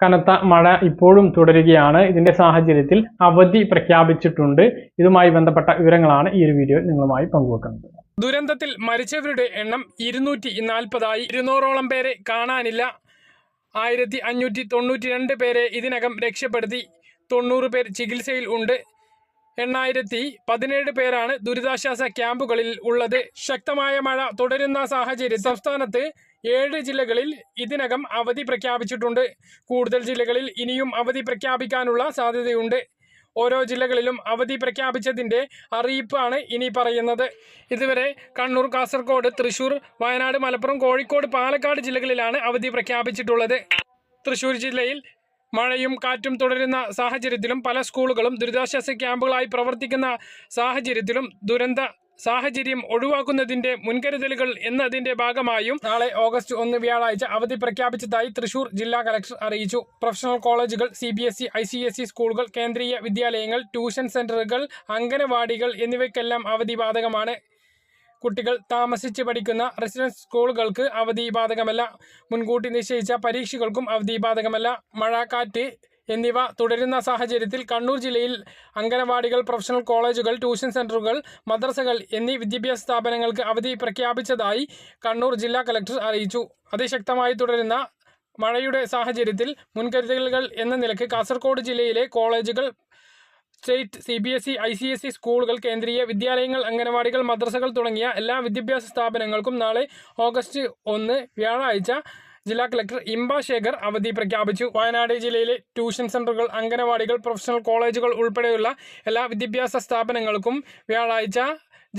കനത്ത മഴ ഇപ്പോഴും തുടരുകയാണ്. ഇതിന്റെ സാഹചര്യത്തിൽ അവധി പ്രഖ്യാപിച്ചിട്ടുണ്ട്. ഇതുമായി ബന്ധപ്പെട്ട വിവരങ്ങളാണ് ഈ ഒരു വീഡിയോയിൽ നിങ്ങളുമായി പങ്കുവെക്കുന്നത്. ദുരന്തത്തിൽ മരിച്ചവരുടെ എണ്ണം 240ആയി. 200ഓളം പേരെ കാണാനില്ല. 1592 പേരെ ഇതിനകം രക്ഷപ്പെടുത്തി. 90 പേർ ചികിത്സയിൽ ഉണ്ട്. 8,017 പേരാണ് ദുരിതാശ്വാസ ക്യാമ്പുകളിൽ ഉള്ളത്. ശക്തമായ മഴ തുടരുന്ന സാഹചര്യത്തിൽ സംസ്ഥാനത്ത് 7 ജില്ലകളിൽ ഇതിനകം അവധി പ്രഖ്യാപിച്ചിട്ടുണ്ട്. കൂടുതൽ ജില്ലകളിൽ ഇനിയും അവധി പ്രഖ്യാപിക്കാനുള്ള സാധ്യതയുണ്ട്. ഓരോ ജില്ലകളിലും അവധി പ്രഖ്യാപിച്ചതിൻ്റെ അറിയിപ്പാണ് ഇനി പറയുന്നത്. ഇതുവരെ കണ്ണൂർ, കാസർഗോഡ്, തൃശൂർ, വയനാട്, മലപ്പുറം, കോഴിക്കോട്, പാലക്കാട് ജില്ലകളിലാണ് അവധി പ്രഖ്യാപിച്ചിട്ടുള്ളത്. തൃശൂർ ജില്ലയിൽ മഴയും കാറ്റും തുടരുന്ന സാഹചര്യത്തിലും പല സ്കൂളുകളും ദുരിതാശ്വാസ ക്യാമ്പുകളായി പ്രവർത്തിക്കുന്ന സാഹചര്യത്തിലും ദുരന്ത സാഹചര്യം ഒഴിവാക്കുന്നതിന്റെ മുൻകരുതലുകൾ എന്നതിന്റെ ഭാഗമായും നാളെ ഓഗസ്റ്റ് 1 വ്യാഴാഴ്ച അവധി പ്രഖ്യാപിച്ചതായി തൃശൂർ ജില്ലാ കലക്ടർ അറിയിച്ചു. പ്രൊഫഷണൽ കോളേജുകൾ, CBSE, ICSE സ്കൂളുകൾ, കേന്ദ്രീയ വിദ്യാലയങ്ങൾ, ട്യൂഷൻ സെന്ററുകൾ, അംഗനവാടികൾ എന്നിവയ്ക്കെല്ലാം അവധി ബാധകമാണ്. കുട്ടികൾ താമസിച്ച് പഠിക്കുന്ന റെസിഡൻസ് സ്കൂളുകൾക്ക് അവധി ബാധകമല്ല. മുൻകൂട്ടി നിശ്ചയിച്ച പരീക്ഷകൾക്കും അവധി ബാധകമല്ല. മഴ, കാറ്റ് എന്നിവ തുടരുന്ന സാഹചര്യത്തിൽ കണ്ണൂർ ജില്ലയിൽ അംഗനവാടികൾ, പ്രൊഫഷണൽ കോളേജുകൾ, ട്യൂഷൻ സെന്ററുകൾ, മദ്രസകൾ എന്നീ വിദ്യാഭ്യാസ സ്ഥാപനങ്ങൾക്ക് അവധി പ്രഖ്യാപിച്ചതായി കണ്ണൂർ ജില്ലാ കലക്ടർ അറിയിച്ചു. അതിശക്തമായി തുടരുന്ന മഴയുടെ സാഹചര്യത്തിൽ മുൻകരുതലുകൾ എന്ന നിലയ്ക്ക് കാസർഗോഡ് ജില്ലയിലെ കോളേജുകൾ, സ്റ്റേറ്റ്, CBSE, ICSE സ്കൂളുകൾ, കേന്ദ്രീയ വിദ്യാലയങ്ങൾ, അംഗനവാടികൾ, മദ്രസകൾ തുടങ്ങിയ എല്ലാ വിദ്യാഭ്യാസ സ്ഥാപനങ്ങൾക്കും നാളെ ഓഗസ്റ്റ് 1 വ്യാഴാഴ്ച ജില്ലാ കളക്ടർ ഇംബ ശേഖർ അവധി പ്രഖ്യാപിച്ചു. വയനാട് ജില്ലയിലെ ട്യൂഷൻ സെന്ററുകൾ, അംഗനവാടികൾ, പ്രൊഫഷണൽ കോളേജുകൾ ഉൾപ്പെടെയുള്ള എല്ലാ വിദ്യാഭ്യാസ സ്ഥാപനങ്ങൾക്കും വ്യാഴാഴ്ച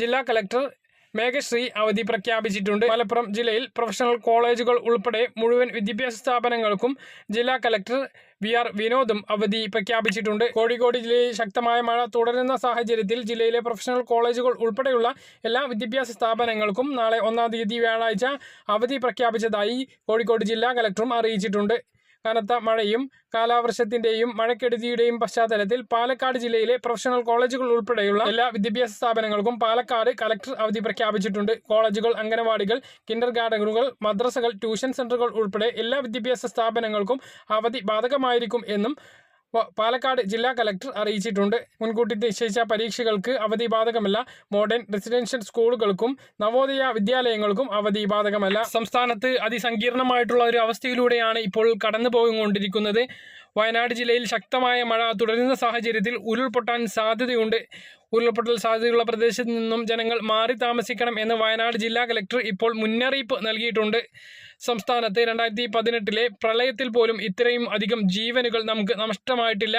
ജില്ലാ കളക്ടർ മേഘശ്രീ അവധി പ്രഖ്യാപിച്ചിട്ടുണ്ട്. മലപ്പുറം ജില്ലയിൽ പ്രൊഫഷണൽ കോളേജുകൾ ഉൾപ്പെടെ മുഴുവൻ വിദ്യാഭ്യാസ സ്ഥാപനങ്ങൾക്കും ജില്ലാ കളക്ടർ VR വിനോദും അവധി പ്രഖ്യാപിച്ചിട്ടുണ്ട്. കോഴിക്കോട് ജില്ലയിൽ ശക്തമായ മഴ തുടരുന്ന സാഹചര്യത്തിൽ ജില്ലയിലെ പ്രൊഫഷണൽ കോളേജുകൾ ഉൾപ്പെടെയുള്ള എല്ലാ വിദ്യാഭ്യാസ സ്ഥാപനങ്ങൾക്കും നാളെ 1 തീയതി വ്യാഴാഴ്ച അവധി പ്രഖ്യാപിച്ചതായി കോഴിക്കോട് ജില്ലാ കളക്ടറും അറിയിച്ചിട്ടുണ്ട്. കനത്ത മഴയും കാലവർഷത്തിന്റെയും മഴക്കെടുതിയുടെയും പശ്ചാത്തലത്തിൽ പാലക്കാട് ജില്ലയിലെ പ്രൊഫഷണൽ കോളേജുകൾ ഉൾപ്പെടെയുള്ള എല്ലാ വിദ്യാഭ്യാസ സ്ഥാപനങ്ങൾക്കും പാലക്കാട് കളക്ടർ അവധി പ്രഖ്യാപിച്ചിട്ടുണ്ട്. കോളേജുകൾ, അംഗനവാടികൾ, കിൻഡർ ഗാർഡനുകൾ, മദ്രസകൾ, ട്യൂഷൻ സെന്ററുകൾ ഉൾപ്പെടെ എല്ലാ വിദ്യാഭ്യാസ സ്ഥാപനങ്ങൾക്കും അവധി ബാധകമായിരിക്കും എന്നും പാലക്കാട് ജില്ലാ കളക്ടർ അറിയിച്ചിട്ടുണ്ട്. മുൻകൂട്ടി നിശ്ചയിച്ച പരീക്ഷകൾക്ക് അവധി ബാധകമല്ല. മോഡേൺ റെസിഡൻഷ്യൽ സ്കൂളുകൾക്കും നവോദയ വിദ്യാലയങ്ങൾക്കും അവധി ബാധകമല്ല. സംസ്ഥാനത്ത് അതിസങ്കീർണമായിട്ടുള്ള ഒരു അവസ്ഥയിലൂടെയാണ് ഇപ്പോൾ കടന്നു പോയിക്കൊണ്ടിരിക്കുന്നത്. വയനാട് ജില്ലയിൽ ശക്തമായ മഴ തുടരുന്ന സാഹചര്യത്തിൽ ഉരുൾപൊട്ടാൻ സാധ്യതയുണ്ട്. ഉരുൾപൊട്ടൽ സാധ്യതയുള്ള പ്രദേശത്ത് നിന്നും ജനങ്ങൾ മാറി താമസിക്കണം എന്ന് വയനാട് ജില്ലാ കളക്ടർ ഇപ്പോൾ മുന്നറിയിപ്പ് നൽകിയിട്ടുണ്ട്. സംസ്ഥാനത്ത് 2018 പ്രളയത്തിൽ പോലും ഇത്രയും അധികം ജീവനുകൾ നമുക്ക് നഷ്ടമായിട്ടില്ല.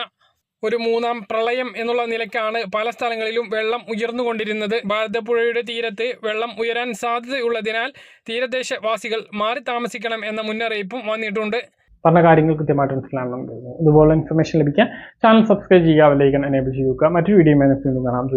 ഒരു 3ാം പ്രളയം എന്നുള്ള നിലയ്ക്കാണ് പല സ്ഥലങ്ങളിലും വെള്ളം ഉയർന്നുകൊണ്ടിരുന്നത്. ഭാരതപ്പുഴയുടെ തീരത്ത് വെള്ളം ഉയരാൻ സാധ്യതയുള്ളതിനാൽ തീരദേശവാസികൾ മാറി താമസിക്കണം എന്ന മുന്നറിയിപ്പും വന്നിട്ടുണ്ട്. പറഞ്ഞ കാര്യങ്ങൾ കൃത്യമായിട്ട് മനസ്സിലാണെന്ന്. ഇതുപോലെ ഇൻഫർമേഷൻ ലഭിക്കാൻ ചാനൽ സബ്സ്ക്രൈബ് ചെയ്യുക, ബെൽ ഐക്കൺ എനേബിൾ ചെയ്യുക. മറ്റൊരു വീഡിയോ വീണ്ടും കാണാം.